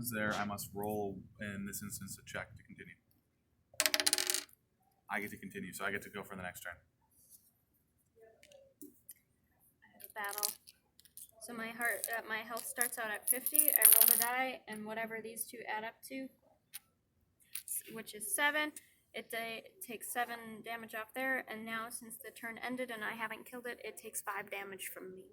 rounds there, I must roll, in this instance, a check to continue. I get to continue, so I get to go for the next turn. I have a battle. So my health starts out at 50. I roll the die, and whatever these two add up to, which is 7, it takes 7 damage off there. And now, since the turn ended and I haven't killed it, it takes 5 damage from me.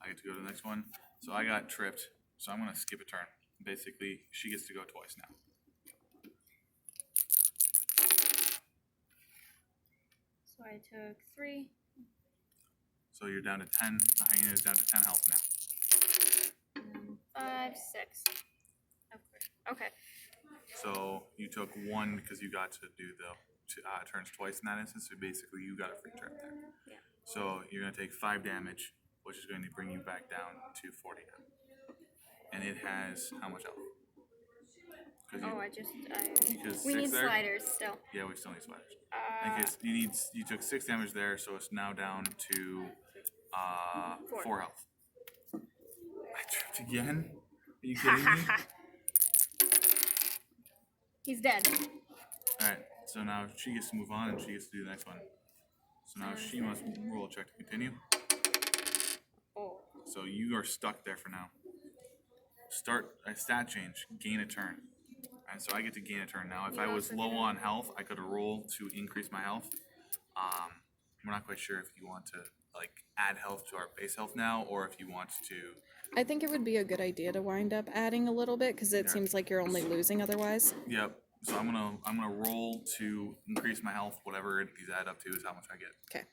I get to go to the next one. So I got tripped, so I'm going to skip a turn. Basically, she gets to go twice now. So I took 3. So you're down to 10. The hyena is down to 10 health now. 5, 6. Of course. Okay. So you took 1 because you got to do the turns twice in that instance. So basically, you got a free turn there. Yeah. So you're going to take 5 damage, which is going to bring you back down to 40 now. And it has how much health? We need sliders still. Yeah, we still need sliders. In case you took 6 damage there, so it's now down to 4 health. I tripped again? Are you kidding me? He's dead. Alright, so now she gets to move on and she gets to do the next one. So now she must roll a check to continue. Oh. So you are stuck there for now. Start a stat change, gain a turn. And so I get to gain a turn now. If I was low on health, I could roll to increase my health. We're not quite sure if you want to add health to our base health now, or if you want to. I think it would be a good idea to wind up adding a little bit because it seems like you're only losing otherwise. Yep. So I'm gonna roll to increase my health. Whatever these add up to is how much I get. Okay.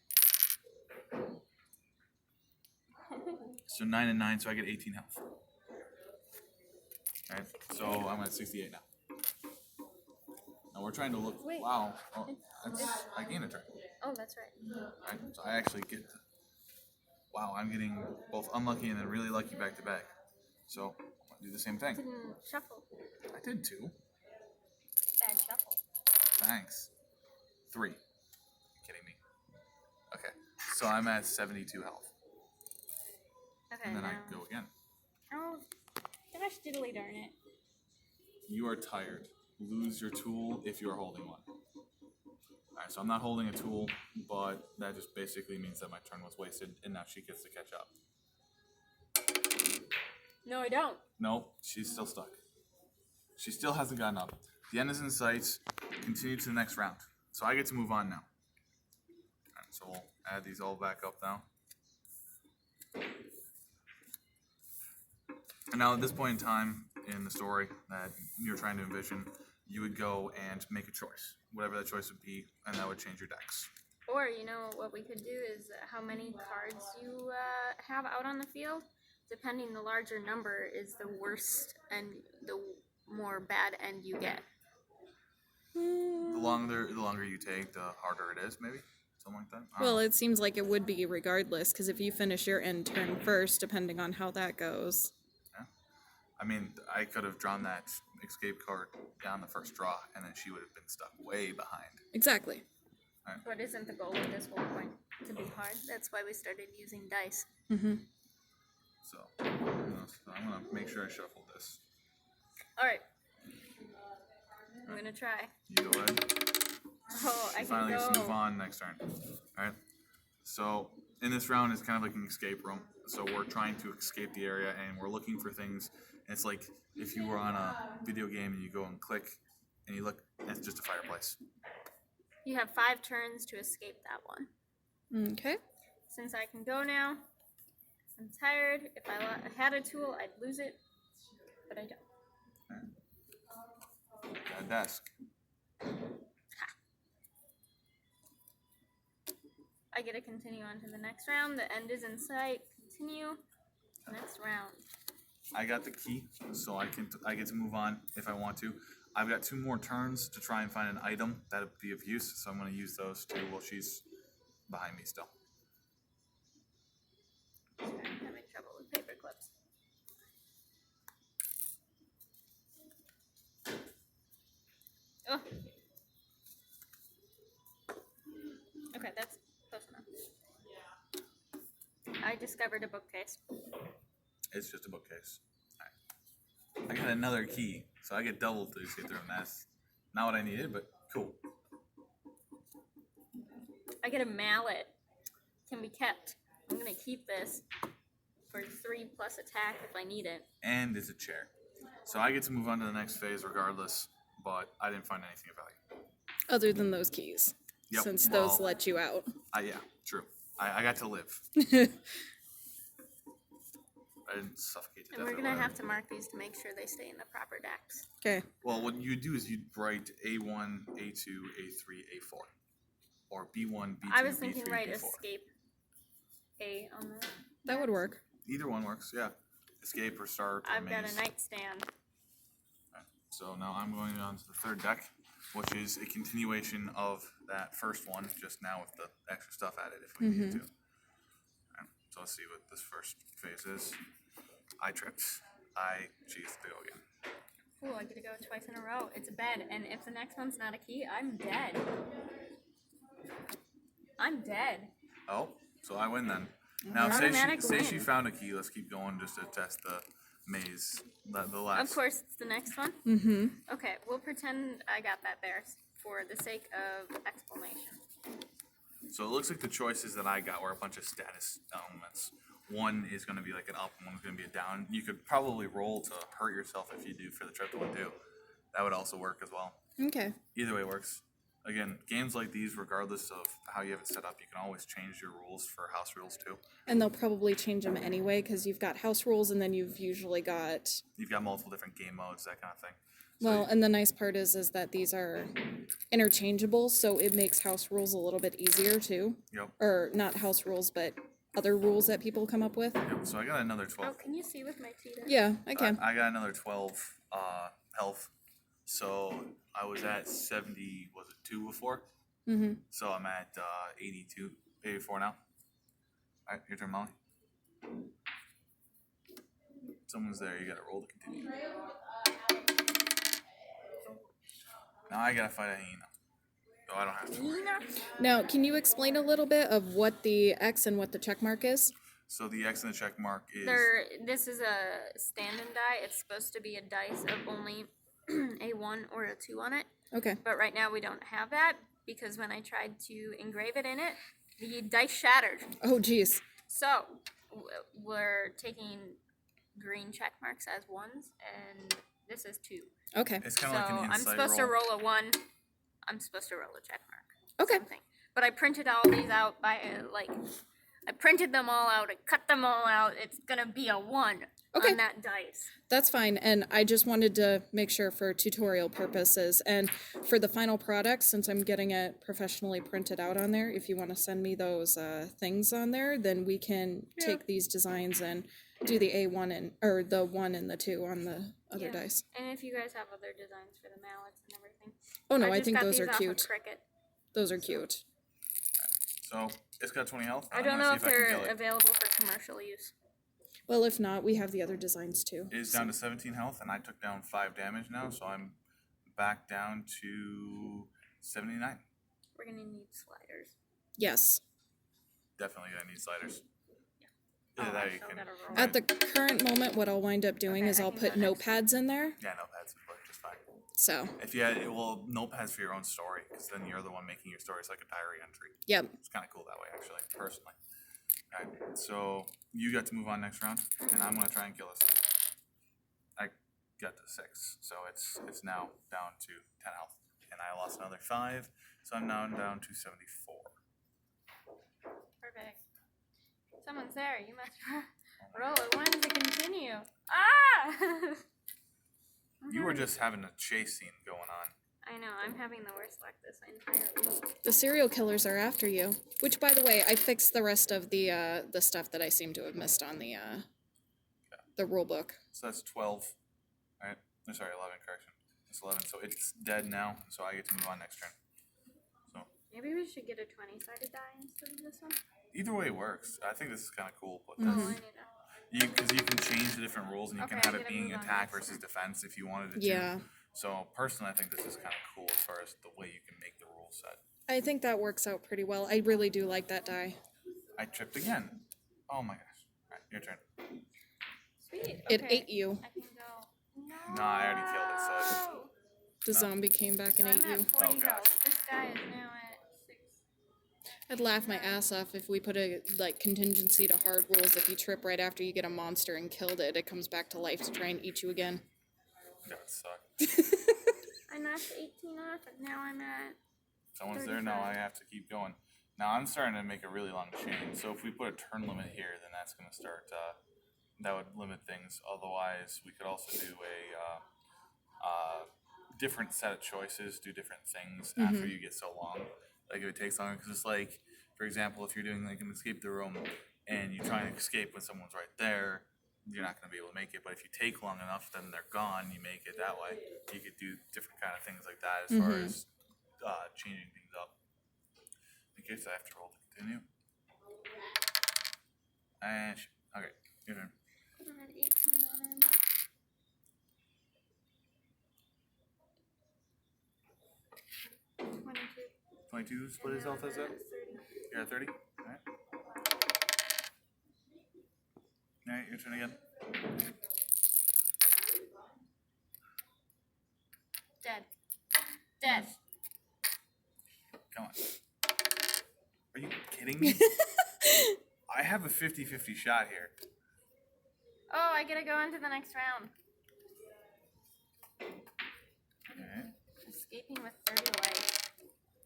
So 9 and 9, so I get 18 health. Alright. So I'm at 68 now. Now we're trying to look. Wait. Wow. Oh, I gain a turn. Oh, that's right. Alright. So I actually get. Wow, I'm getting both unlucky and then really lucky back to back. So I'm gonna do the same thing. Didn't shuffle. I did 2. Bad shuffle. Thanks. 3. You're kidding me. Okay. So I'm at 72 health. Okay. And then now. I go again. Oh, gosh, diddly darn it. You are tired. Lose your tool if you are holding one. Alright, so I'm not holding a tool, but that just basically means that my turn was wasted, and now she gets to catch up. No, I don't. Nope, she's still stuck. She still hasn't gotten up. The end is in sight. Continue to the next round. So I get to move on now. Alright, so we'll add these all back up now. And now at this point in time in the story that you're trying to envision, you would go and make a choice, whatever that choice would be, and that would change your decks. Or, what we could do is how many cards you have out on the field. Depending, the larger number is the worst and the more bad end you get. The longer you take, the harder it is, maybe? Something like that? Well, it seems like it would be regardless, because if you finish your end turn first, depending on how that goes. Yeah. I mean, I could have drawn that escape card down the first draw, and then she would have been stuck way behind. Exactly. Right. But isn't the goal of this whole point to be hard? That's why we started using dice. Mm-hmm. So I'm going to make sure I shuffle this. Alright. I'm going to try. You go ahead. Oh, I can Finally go. just move on next turn. Alright. So in this round it's kind of like an escape room. So we're trying to escape the area and we're looking for things. And it's like if you were on a video game and you go and click and you look, it's just a fireplace. You have 5 turns to escape that one. Okay. Since I can go now, I'm tired. If I had a tool, I'd lose it, but I don't. Got a desk. I get to continue on to the next round. The end is in sight. Continue. Next round. I got the key, so I get to move on if I want to. I've got 2 more turns to try and find an item that would be of use, so I'm going to use those too while she's behind me still. I'm having trouble with paper clips. Oh. Okay, that's close enough. I discovered a bookcase. It's just a bookcase. Alright. I got another key, so I get double to see through, and that's not what I needed, but cool. I get a mallet. Can be kept. I'm gonna keep this for 3+ attack if I need it. And it's a chair. So I get to move on to the next phase regardless, but I didn't find anything of value. Other than those keys, Yep, since those well, let you out. Yeah, true. I got to live. I didn't suffocate to death. And we're or gonna whatever. have to mark these to make sure they stay in the proper decks. Okay. Well, what you do is you'd write A1, A2, A3, A4. Or B1, B2, I was B3, thinking right B4. escape A on the. That would work. Either one works, yeah. Escape or start or I've got maze. a nightstand. So now I'm going on to the third deck, which is a continuation of that first one, just now with the extra stuff added if we need to. Alright, so let's see what this first phase is. I tripped. Geez, to go again. Cool, I get to go twice in a row. It's a bed, and if the next one's not a key, I'm dead. I'm dead. Oh, so I win then. Now, Automatic say she win. found a key. Let's keep going just to test the maze. The last. Of course, it's the next one. Mm-hmm. Okay, we'll pretend I got that there for the sake of explanation. So it looks like the choices that I got were a bunch of status elements. One is going to be like an up, and one's going to be a down. You could probably roll to hurt yourself if you do for the triple and do. That would also work as well. Okay. Either way works. Again, games like these, regardless of how you have it set up, you can always change your rules for house rules too. And they'll probably change them anyway because you've got house rules and then you've usually got. You've got multiple different game modes, that kind of thing. So Well, and the nice part is that these are interchangeable, so it makes house rules a little bit easier too. Yep. Or not house rules, but other rules that people come up with. Yep. So I got another 12. Oh, can you see with my cheetah? Yeah, I can. I got another 12 health. So I was at 70, was it 2 before? Mm-hmm. So I'm at 82, 84 now. Alright, your turn, Molly. Someone's there, you gotta roll to continue. Now I gotta fight a hyena. No, I don't have to. Nina? Now, can you explain a little bit of what the X and what the check mark is? So the X and the check mark is This is a stand-in die. It's supposed to be a dice of only a 1 or a 2 on it. Okay. But right now we don't have that because when I tried to engrave it in it, the dice shattered. Oh, geez. So we're taking green check marks as 1s, and this is 2. Okay. it's kind So of like an I'm insight supposed roll. to roll a 1. I'm supposed to roll a check mark. Okay. Something. But I printed all these out by I printed them all out. I cut them all out. It's gonna be a 1 Okay. on that dice. That's fine. And I just wanted to make sure for tutorial purposes and for the final product, since I'm getting it professionally printed out on there, if you want to send me those things on there, then we can take these designs and do the A1 or the 1 and the 2 on the other Yeah. dice. And if you guys have other designs for the mallets and everything. Oh no, I just think got those these are off of cute. Cricut. Those are cute. So it's got 20 health. I I'm don't gonna know see if I can they're kill it. available for commercial use. Well, if not, we have the other designs too. It is down to 17 health, and I took down 5 damage now, so I'm back down to 79. We're gonna need sliders. Yes. Definitely gonna need sliders. Oh, Either I that or you still can. gotta roll. At the current moment, what I'll wind up doing Okay, is I I'll can put go next. notepads in there. Yeah, notepads would work just fine. So, If you had, well, notepads for your own story, because then you're the one making your story. It's like a diary entry. yep. It's kind of cool that way, actually, personally. Alright, so you got to move on next round, and I'm gonna try and kill this thing. I got to 6, so it's now down to 10 health, and I lost another 5, so I'm now down to 74. Perfect. Someone's there. You must roll a 1 to continue. Ah! You were just having a chase scene going on. I know. I'm having the worst luck this entire week. The serial killers are after you. Which, by the way, I fixed the rest of the stuff that I seem to have missed on the rule book. So that's 12. Alright, no, sorry, 11, correction. It's 11, so it's dead now, so I get to move on next turn. So Maybe we should get a 20-sided die instead of this one. either way works. I think this is kind of cool, but Oh, I need to. because you can change the different rules and you can Okay, have I'm it gonna being move on attack next. versus defense if you wanted it to. Yeah. So personally, I think this is kind of cool as far as the way you can make the rule set. I think that works out pretty well. I really do like that die. I tripped again. Oh my gosh. Alright, your turn. Sweet. It Okay. ate you. I can go. No. No, I already killed it, so The zombie came back and I'm ate at you. 40 Oh, gosh. health. This guy is now at 6. I'd laugh my ass off if we put a like contingency to hard rules. If you trip right after you get a monster and killed it, it comes back to life to try and eat you again. that would suck. I knocked 18 off, and now I'm at. Someone's there. No, 35. I have to keep going. Now I'm starting to make a really long chain. So if we put a turn limit here, then that's going to start. That would limit things. Otherwise, we could also do a different set of choices, do different things after you get so long. Like if it takes longer, because it's like, for example, if you're doing like an escape the room and you try and escape when someone's right there, you're not going to be able to make it. But if you take long enough, then they're gone. You make it that way. You could do different kind of things like that as far as changing things up. In case I have to roll to continue. And okay, your turn. I'm at 18 on him. Twenty-two. 22. Split his health as that. 30. You're at 30. All right. All right, your turn again. Dead. Dead. Come on. Are you kidding me? I have a 50-50 shot here. Oh, I gotta go into the next round. Okay. Escaping with 30 life.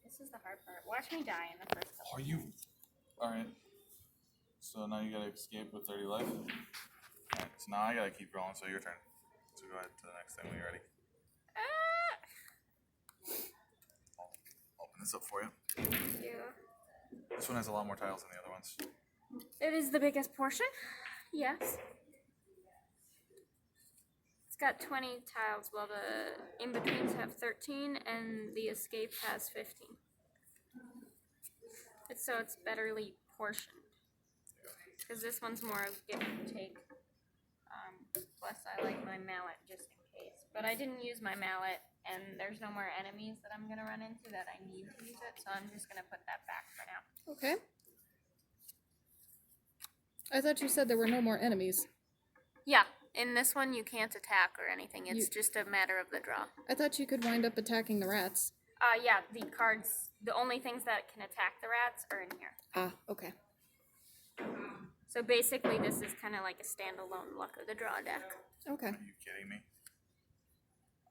This is the hard part. Watch me die in the first couple. Are you? All right. So now you gotta escape with 30 life. All right. So now I gotta keep rolling. So your turn. So go ahead to the next thing when you're ready. Ah! I'll open this up for you. Thank you. This one has a lot more tiles than the other ones. It is the biggest portion. Yes. It's got 20 tiles, while the in-betweens have 13, and the escape has 15. So it's betterly portioned. Because this one's more of give and take. Plus, I like my mallet just in case. But I didn't use my mallet, and there's no more enemies that I'm going to run into that I need to use it, so I'm just going to put that back for now. Okay. I thought you said there were no more enemies. Yeah, in this one you can't attack or anything. It's just a matter of the draw. I thought you could wind up attacking the rats. Yeah, the cards, the only things that can attack the rats are in here. Ah, okay. So basically this is kind of like a standalone Luck of the Draw deck. Okay. Are you kidding me?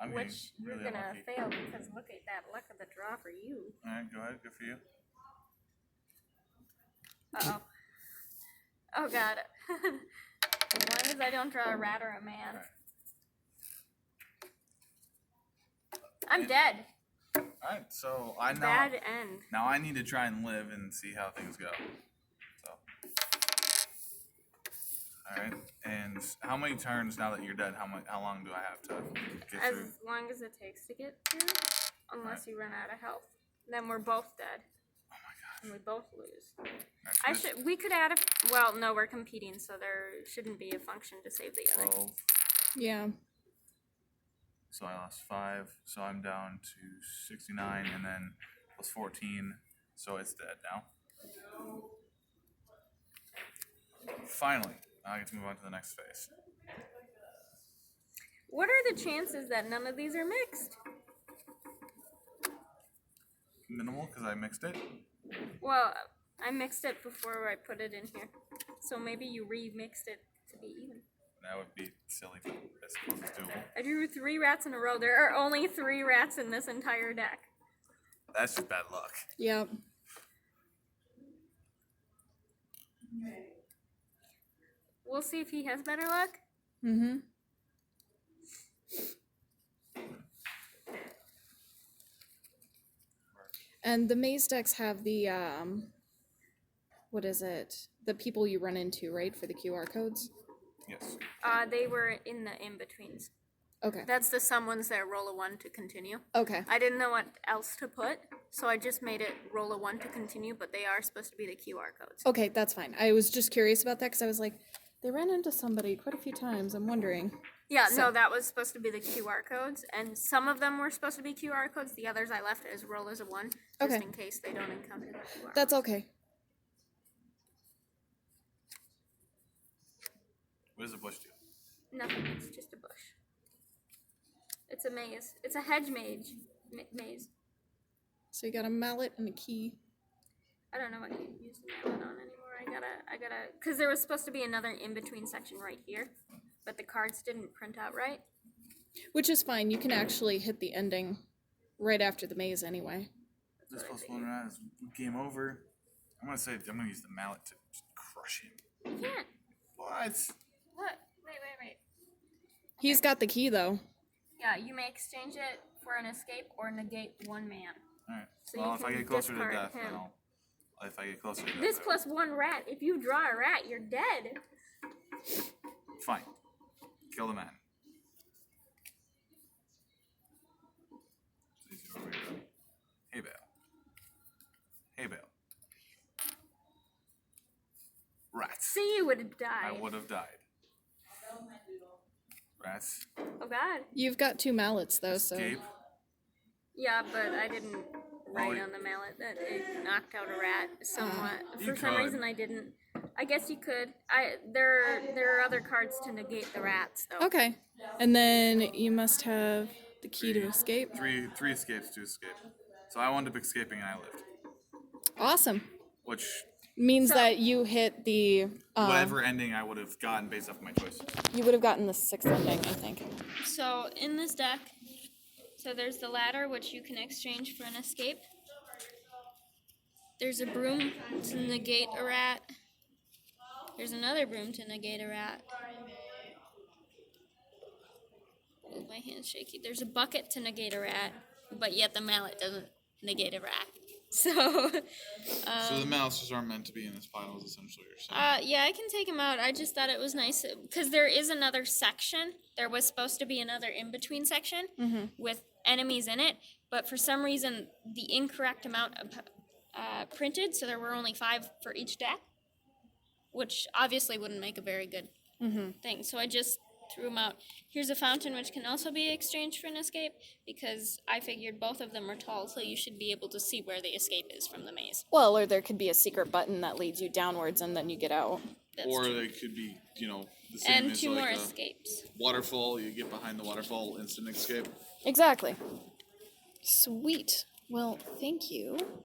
I'm Which getting you're really gonna unlucky. fail because look at that Luck of the Draw for you. All right, go ahead. Good for you. Uh-oh. Oh god. As long as I don't draw a rat or a man. Alright. I'm dead. All right, so I know. Bad end. Now I need to try and live and see how things go. So. All right, and how many turns now that you're dead? How long do I have to get As through? long as it takes to get through. Unless you run out of health. Then we're both dead. Oh my gosh. And we both lose. All right, We could add a, well, no, we're competing, so there shouldn't be a function to save the other. 12. Yeah. So I lost 5. So I'm down to 69, and then plus 14. So it's dead now. Finally, now I get to move on to the next phase. What are the chances that none of these are mixed? Minimal, because I mixed it. Well, I mixed it before I put it in here. So maybe you remixed it to be even. That would be silly, but I suppose it's doable. I drew 3 rats in a row. There are only 3 rats in this entire deck. That's just bad luck. Yep. We'll see if he has better luck. Mm-hmm. And the maze decks have the what is it? The people you run into, right? For the QR codes? Yes. They were in the in-betweens. Okay. That's the someone's there, roll a 1 to continue. Okay. I didn't know what else to put, so I just made it roll a 1 to continue, but they are supposed to be the QR codes. Okay, that's fine. I was just curious about that because I was like, they ran into somebody quite a few times. I'm wondering. Yeah, So- no, that was supposed to be the QR codes, and some of them were supposed to be QR codes. The others I left as roll as a 1, just Okay. in case they don't encounter the QR. That's okay. What does the bush do? Nothing. It's just a bush. It's a maze. It's a hedge maze. So you got a mallet and a key. I don't know what to use the mallet on anymore. I gotta, cause there was supposed to be another in-between section right here, but the cards didn't print out right. Which is fine. You can actually hit the ending right after the maze anyway. This plus one rat is game over. I'm gonna use the mallet to just crush him. You can't. What? What? Wait. He's got the key though. Yeah, you may exchange it for an escape or negate one man. Alright. So Well, you if I can get closer to discard death, him. then I'll. If I get closer to death. This I plus one rat. If you draw a rat, you're dead. will. Fine. Kill the man. It's easier over here. Hey, Bale. Hey, Bale. Rats. See, you would have I died. would have died. Rats. Oh God. You've got 2 mallets though, so Escape. Yeah, but I didn't write you- on the mallet that it knocked out a rat somewhat. You For some could. reason, I didn't. I guess you could. There are other cards to negate the rats though. okay. And then you must have the key to escape. Three escapes to escape. So I wound up escaping and I lived. Awesome. Which, Means So- that you hit the whatever ending I would have gotten based off my choices. you would have gotten the 6th ending, I think. So in this deck, so there's the ladder which you can exchange for an escape. There's a broom to negate a rat. There's another broom to negate a rat. Oh, my hand's shaky. There's a bucket to negate a rat, but yet the mallet doesn't negate a rat. So, So the mouses aren't meant to be in this pile, is essentially what you're saying. yeah, I can take them out. I just thought it was nice because there is another section. There was supposed to be another in-between section with enemies in it, but for some reason the incorrect amount of printed, so there were only 5 for each deck, which obviously wouldn't make a very good thing. So I just threw them out. Here's a fountain which can also be exchanged for an escape because I figured both of them are tall, so you should be able to see where the escape is from the maze. Well, or there could be a secret button that leads you downwards and then you get out. That's Or true. they could be, the same And as 2 like more a escapes. waterfall. You get behind the waterfall, instant escape. Exactly. Sweet. Well, thank you.